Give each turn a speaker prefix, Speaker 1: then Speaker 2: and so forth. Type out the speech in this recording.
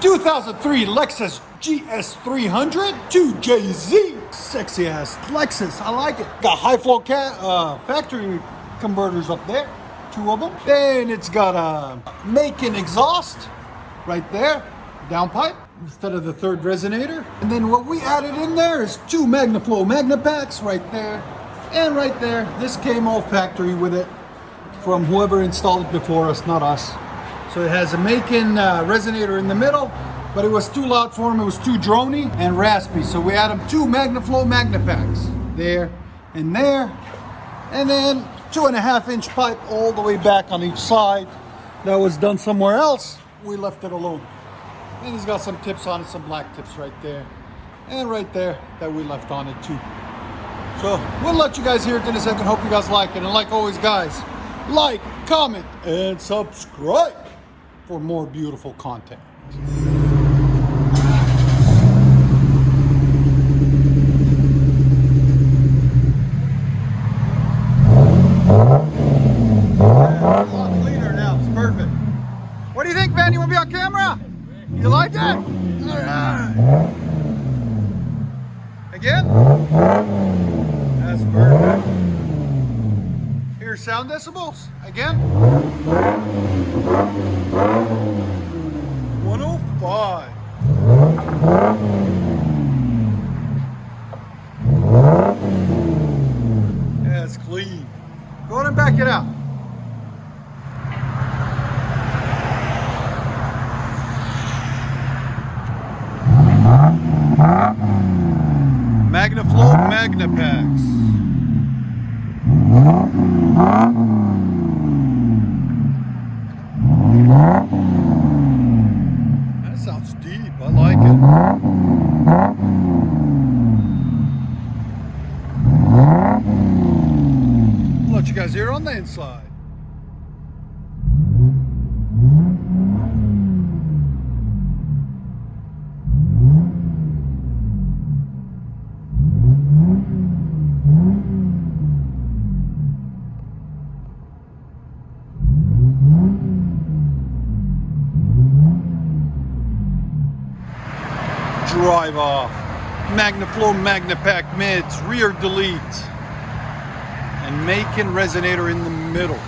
Speaker 1: 2003 Lexus GS300 2JZ. Sexy ass Lexus, I like it. Got high flow factory converters up there, 2 of them. Then it's got a Macon exhaust right there, downpipe instead of the 3rd resonator. And then what we added in there is 2 MAGNAFLOW MAGNAPACKS right there and right there. This came all factory with it from whoever installed it before us, not us. So it has a Macon resonator in the middle, but it was too loud for him. It was too drony and raspy. So we added 2 MAGNAFLOW MAGNAPACKS there and there. And then 2.5-inch pipe all the way back on each side. That was done somewhere else. We left it alone. And he's got some tips on it, some black tips right there. And right there that we left on it too. So we'll let you guys hear it in a second. Hope you guys like it. And like always, guys, like, comment, and subscribe for more beautiful content. A lot cleaner now, it's perfect. What do you think, man? You want to be on camera? You like it? All right. Again? That's perfect. Here's sound decibels. Again. 105. Yeah, it's clean. Go ahead and back it out. MAGNAFLOW MAGNAPACKS. That sounds deep. I like it. I'll let you guys hear it on the inside. Drive off. MAGNAFLOW MAGNAPACK mids, rear delete, and Macon resonator in the middle.